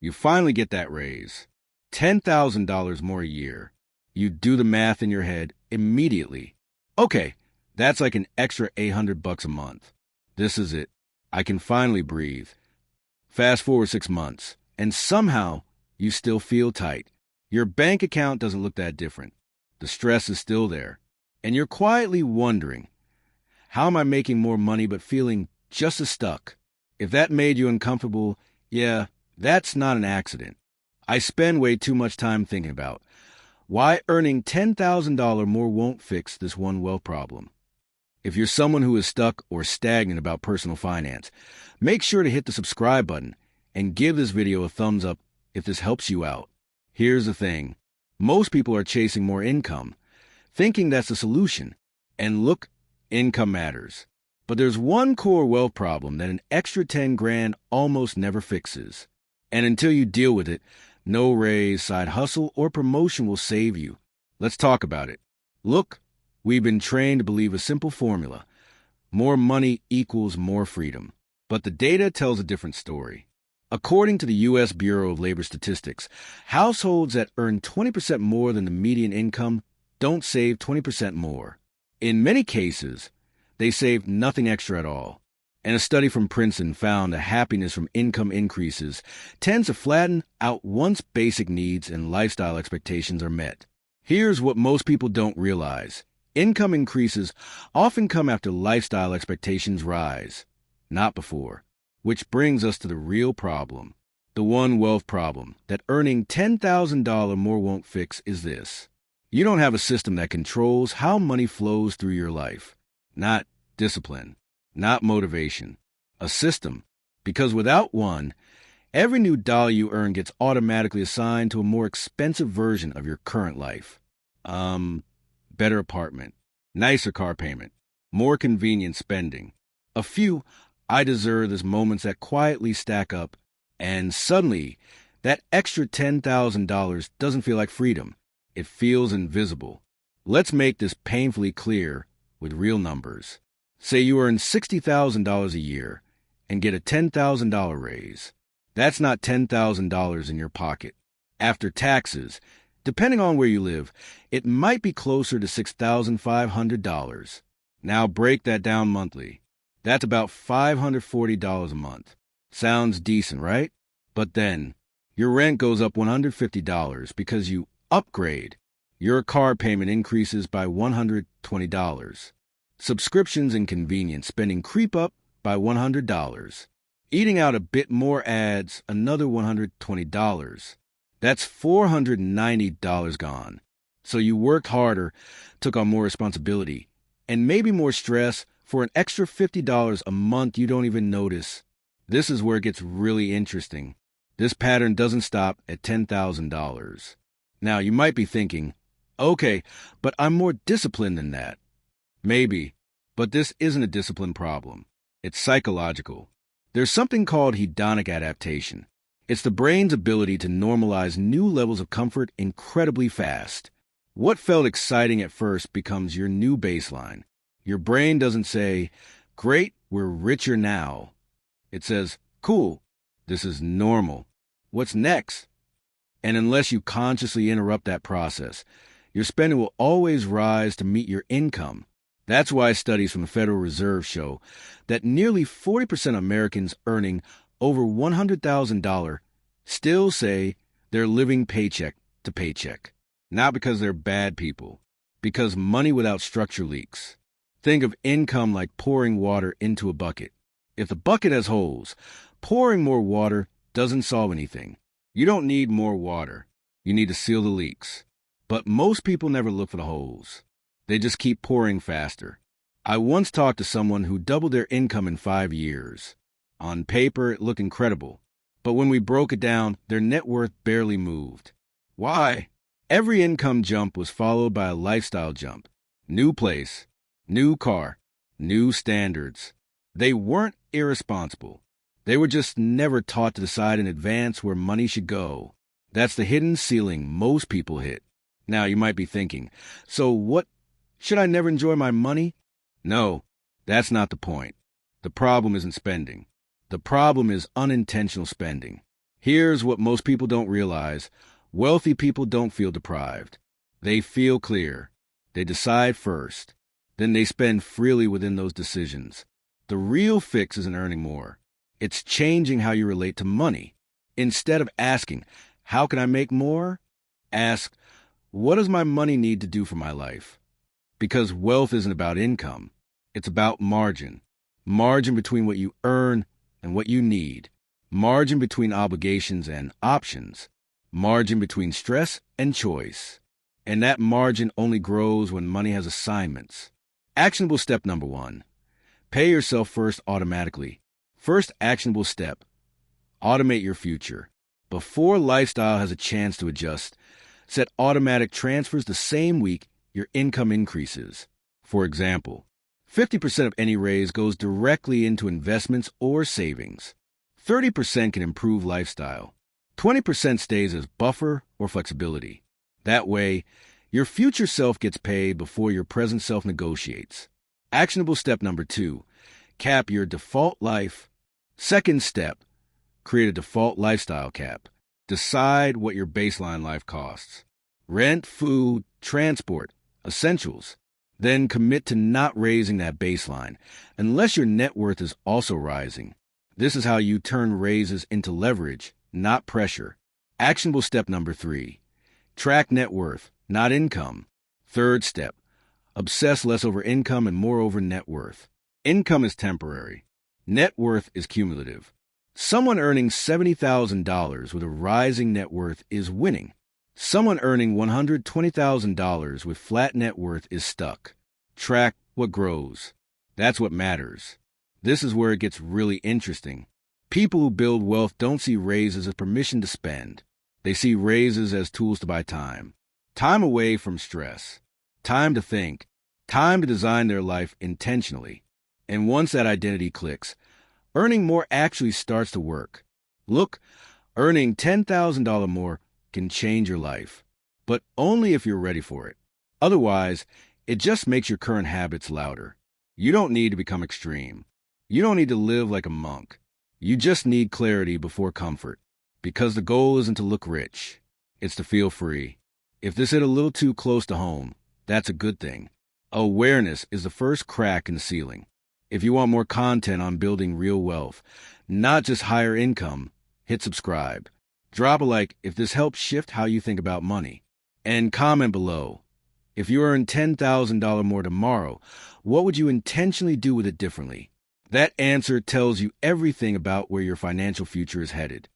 You finally get that raise. $10,000 more a year. You do the math in your head immediately. Okay, that's like an extra $800 a month. This is it. I can finally breathe. Fast forward 6 months, and somehow you still feel tight. Your bank account doesn't look that different. The stress is still there. And you're quietly wondering, how am I making more money but feeling just as stuck? If that made you uncomfortable, yeah, that's not an accident. I spend way too much time thinking about why earning $10,000 more won't fix this one wealth problem. If you're someone who is stuck or stagnant about personal finance, make sure to hit the subscribe button and give this video a thumbs up if this helps you out. Here's the thing. Most people are chasing more income, thinking that's the solution. And look, income matters. But there's one core wealth problem that an extra 10 grand almost never fixes. And until you deal with it, no raise, side hustle, or promotion will save you. Let's talk about it. Look, we've been trained to believe a simple formula. More money equals more freedom. But the data tells a different story. According to the U.S. Bureau of Labor Statistics, households that earn 20% more than the median income don't save 20% more. In many cases, they save nothing extra at all. And a study from Princeton found that happiness from income increases tends to flatten out once basic needs and lifestyle expectations are met. Here's what most people don't realize. Income increases often come after lifestyle expectations rise, not before. Which brings us to the real problem. The one wealth problem that earning $10,000 more won't fix is this. You don't have a system that controls how money flows through your life. Not discipline, not motivation. A system, because without one, every new dollar you earn gets automatically assigned to a more expensive version of your current life. Better apartment, nicer car payment, more convenient spending. A few I deserve this moments that quietly stack up, and suddenly, that extra $10,000 doesn't feel like freedom. It feels invisible. Let's make this painfully clear with real numbers. Say you earn $60,000 a year and get a $10,000 raise. That's not $10,000 in your pocket. After taxes, depending on where you live, it might be closer to $6,500. Now break that down monthly. That's about $540 a month. Sounds decent, right? But then, your rent goes up $150 because you upgrade. Your car payment increases by $120. Subscriptions and convenience spending creep up by $100. Eating out a bit more adds another $120. That's $490 gone. So you worked harder, took on more responsibility, and maybe more stress for an extra $50 a month you don't even notice. This is where it gets really interesting. This pattern doesn't stop at $10,000. Now, you might be thinking, okay, but I'm more disciplined than that. Maybe, but this isn't a discipline problem. It's psychological. There's something called hedonic adaptation. It's the brain's ability to normalize new levels of comfort incredibly fast. What felt exciting at first becomes your new baseline. Your brain doesn't say, great, we're richer now. It says, cool, this is normal. What's next? And unless you consciously interrupt that process, your spending will always rise to meet your income. That's why studies from the Federal Reserve show that nearly 40% of Americans earning over $100,000 still say they're living paycheck to paycheck. Not because they're bad people, because money without structure leaks. Think of income like pouring water into a bucket. If the bucket has holes, pouring more water doesn't solve anything. You don't need more water. You need to seal the leaks. But most people never look for the holes. They just keep pouring faster. I once talked to someone who doubled their income in 5 years. On paper, it looked incredible. But when we broke it down, their net worth barely moved. Why? Every income jump was followed by a lifestyle jump. New place, new car, new standards. They weren't irresponsible. They were just never taught to decide in advance where money should go. That's the hidden ceiling most people hit. Now you might be thinking, so what? Should I never enjoy my money? No, that's not the point. The problem isn't spending. The problem is unintentional spending. Here's what most people don't realize. Wealthy people don't feel deprived. They feel clear. They decide first. Then they spend freely within those decisions. The real fix isn't earning more. It's changing how you relate to money. Instead of asking, how can I make more? Ask, what does my money need to do for my life? Because wealth isn't about income. It's about margin. Margin between what you earn and what you need. Margin between obligations and options. Margin between stress and choice. And that margin only grows when money has assignments. Actionable step number 1. Pay yourself first automatically. First actionable step. Automate your future. Before lifestyle has a chance to adjust, set automatic transfers the same week your income increases. For example, 50% of any raise goes directly into investments or savings. 30% can improve lifestyle. 20% stays as buffer or flexibility. That way, your future self gets paid before your present self negotiates. Actionable step number 2. Cap your default life. Second step. Create a default lifestyle cap. Decide what your baseline life costs. Rent, food, transport, essentials. Then commit to not raising that baseline, unless your net worth is also rising. This is how you turn raises into leverage, not pressure. Actionable step number 3. Track net worth, not income. Third step. Obsess less over income and more over net worth. Income is temporary. Net worth is cumulative. Someone earning $70,000 with a rising net worth is winning. Someone earning $120,000 with flat net worth is stuck. Track what grows. That's what matters. This is where it gets really interesting. People who build wealth don't see raises as permission to spend. They see raises as tools to buy time. Time away from stress. Time to think. Time to design their life intentionally. And once that identity clicks, earning more actually starts to work. Look, earning $10,000 more can change your life, but only if you're ready for it. Otherwise, it just makes your current habits louder. You don't need to become extreme. You don't need to live like a monk. You just need clarity before comfort, because the goal isn't to look rich. It's to feel free. If this hit a little too close to home, that's a good thing. Awareness is the first crack in the ceiling. If you want more content on building real wealth, not just higher income, hit subscribe. Drop a like if this helps shift how you think about money. And comment below. If you earn $10,000 more tomorrow, what would you intentionally do with it differently? That answer tells you everything about where your financial future is headed.